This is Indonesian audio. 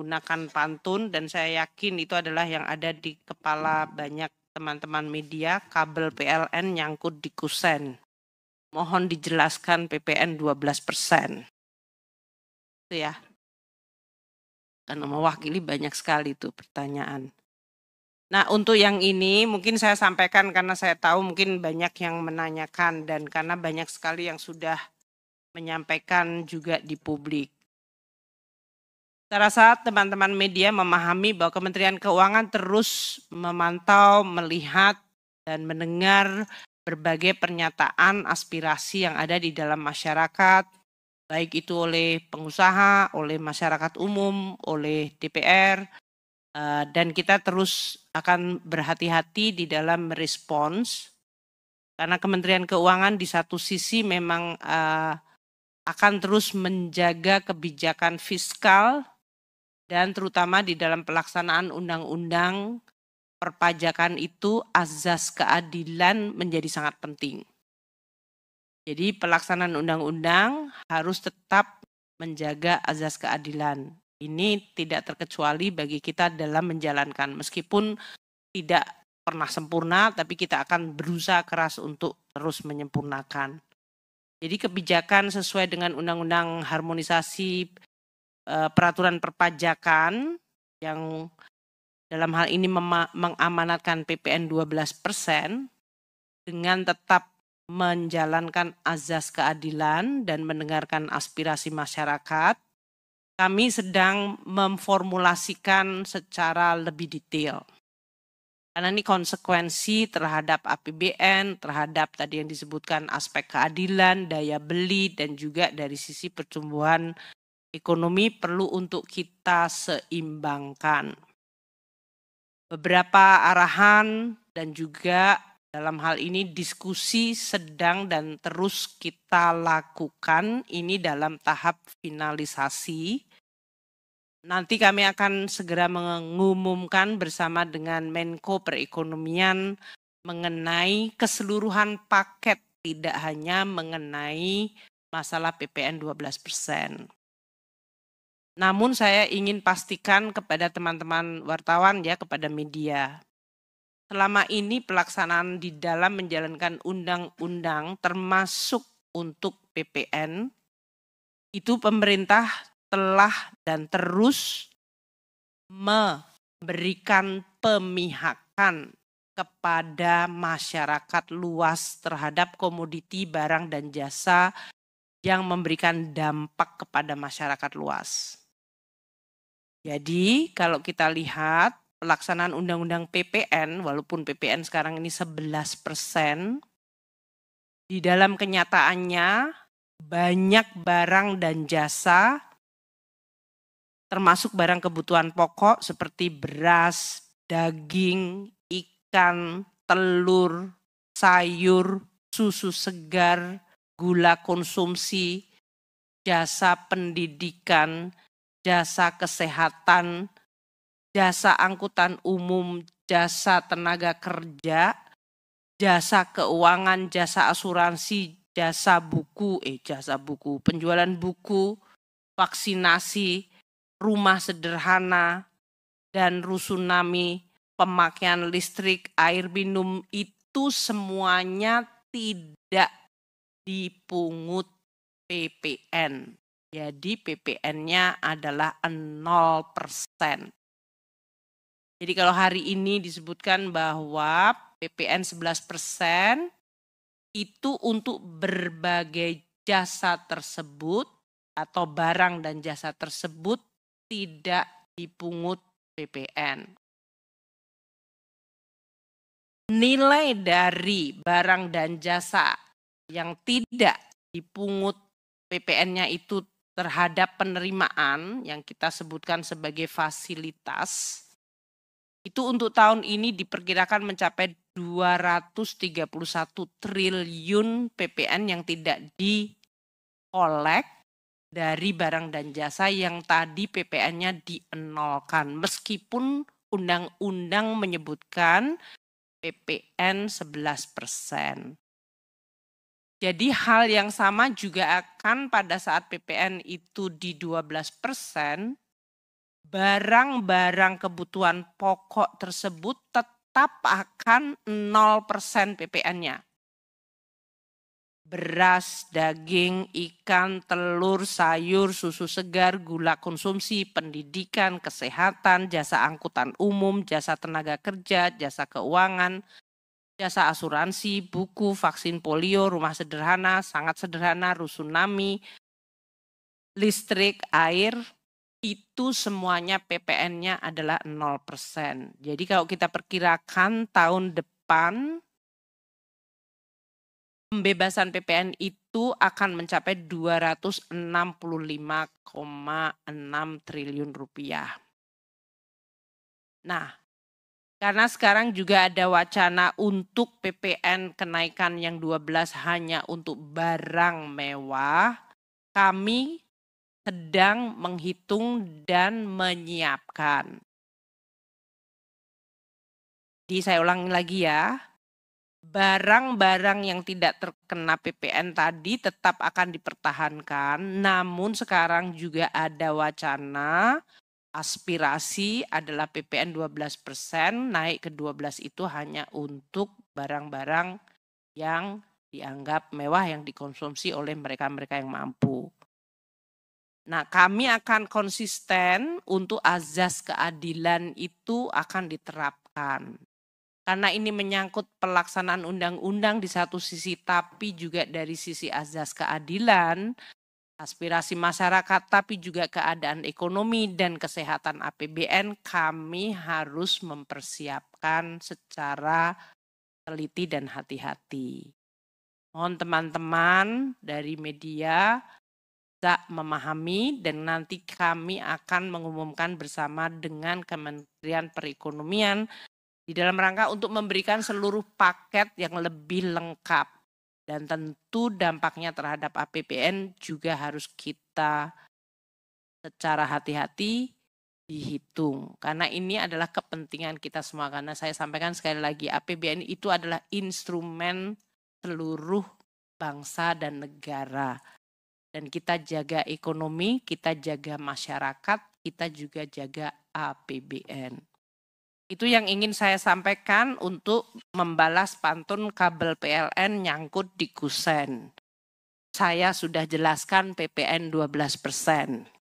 menggunakan pantun dan saya yakin itu adalah yang ada di kepala banyak teman-teman media, kabel PLN nyangkut di kusen. Mohon dijelaskan PPN 12%. Itu ya. Karena mewakili banyak sekali itu pertanyaan. Nah, untuk yang ini mungkin saya sampaikan karena saya tahu mungkin banyak yang menanyakan dan karena banyak sekali yang sudah menyampaikan juga di publik. Saya rasa teman-teman media memahami bahwa Kementerian Keuangan terus memantau, melihat, dan mendengar berbagai pernyataan aspirasi yang ada di dalam masyarakat, baik itu oleh pengusaha, oleh masyarakat umum, oleh DPR, dan kita terus akan berhati-hati di dalam merespons karena Kementerian Keuangan di satu sisi memang akan terus menjaga kebijakan fiskal dan terutama di dalam pelaksanaan undang-undang perpajakan itu azas keadilan menjadi sangat penting. Jadi pelaksanaan undang-undang harus tetap menjaga azas keadilan. Ini tidak terkecuali bagi kita dalam menjalankan, meskipun tidak pernah sempurna, tapi kita akan berusaha keras untuk terus menyempurnakan. Jadi kebijakan sesuai dengan Undang-Undang Harmonisasi Peraturan Perpajakan yang dalam hal ini mengamanatkan PPN 12% dengan tetap menjalankan azas keadilan dan mendengarkan aspirasi masyarakat. Kami sedang memformulasikan secara lebih detail. Karena ini konsekuensi terhadap APBN, terhadap tadi yang disebutkan aspek keadilan, daya beli, dan juga dari sisi pertumbuhan ekonomi perlu untuk kita seimbangkan. Beberapa arahan dan juga dalam hal ini diskusi sedang dan terus kita lakukan ini dalam tahap finalisasi. Nanti kami akan segera mengumumkan bersama dengan Menko Perekonomian mengenai keseluruhan paket, tidak hanya mengenai masalah PPN 12%. Namun saya ingin pastikan kepada teman-teman wartawan ya, kepada media. Selama ini pelaksanaan di dalam menjalankan undang-undang termasuk untuk PPN, itu pemerintah telah dan terus memberikan pemihakan kepada masyarakat luas terhadap komoditi barang dan jasa yang memberikan dampak kepada masyarakat luas. Jadi kalau kita lihat pelaksanaan undang-undang PPN, walaupun PPN sekarang ini 11%, di dalam kenyataannya banyak barang dan jasa, termasuk barang kebutuhan pokok seperti beras, daging, ikan, telur, sayur, susu segar, gula konsumsi, jasa pendidikan, jasa kesehatan, jasa angkutan umum, jasa tenaga kerja, jasa keuangan, jasa asuransi, jasa buku, penjualan buku, vaksinasi, rumah sederhana, dan rusunami, pemakaian listrik, air minum, itu semuanya tidak dipungut PPN. Jadi PPN-nya adalah 0%. Jadi kalau hari ini disebutkan bahwa PPN 11% itu untuk berbagai jasa tersebut atau barang dan jasa tersebut tidak dipungut PPN. Nilai dari barang dan jasa yang tidak dipungut PPN-nya itu terhadap penerimaan yang kita sebutkan sebagai fasilitas, itu untuk tahun ini diperkirakan mencapai 231 triliun PPN yang tidak dikolek dari barang dan jasa yang tadi PPN-nya dienolkan. Meskipun undang-undang menyebutkan PPN 11%. Jadi hal yang sama juga akan pada saat PPN itu di 12%, barang-barang kebutuhan pokok tersebut tetap akan 0% PPN-nya. Beras, daging, ikan, telur, sayur, susu segar, gula konsumsi, pendidikan, kesehatan, jasa angkutan umum, jasa tenaga kerja, jasa keuangan, jasa asuransi, buku, vaksin polio, rumah sederhana, sangat sederhana, rusunami, listrik, air, itu semuanya PPN-nya adalah 0%. Jadi kalau kita perkirakan tahun depan, pembebasan PPN itu akan mencapai 265,6 triliun rupiah. Nah, karena sekarang juga ada wacana untuk PPN kenaikan yang 12 hanya untuk barang mewah, kami sedang menghitung dan menyiapkan. Jadi saya ulangi lagi ya. Barang-barang yang tidak terkena PPN tadi tetap akan dipertahankan, namun sekarang juga ada wacana aspirasi adalah PPN 12% naik ke 12 itu hanya untuk barang-barang yang dianggap mewah yang dikonsumsi oleh mereka-mereka yang mampu. Nah, kami akan konsisten untuk azas keadilan itu akan diterapkan. Karena ini menyangkut pelaksanaan undang-undang di satu sisi, tapi juga dari sisi azas keadilan, aspirasi masyarakat, tapi juga keadaan ekonomi dan kesehatan APBN, kami harus mempersiapkan secara teliti dan hati-hati. Mohon teman-teman dari media bisa memahami dan nanti kami akan mengumumkan bersama dengan Kementerian Perekonomian di dalam rangka untuk memberikan seluruh paket yang lebih lengkap. Dan tentu dampaknya terhadap APBN juga harus kita secara hati-hati dihitung. Karena ini adalah kepentingan kita semua. Karena saya sampaikan sekali lagi, APBN itu adalah instrumen seluruh bangsa dan negara. Dan kita jaga ekonomi, kita jaga masyarakat, kita juga jaga APBN. Itu yang ingin saya sampaikan untuk membalas pantun kabel PLN nyangkut di kusen. Saya sudah jelaskan PPN 12%.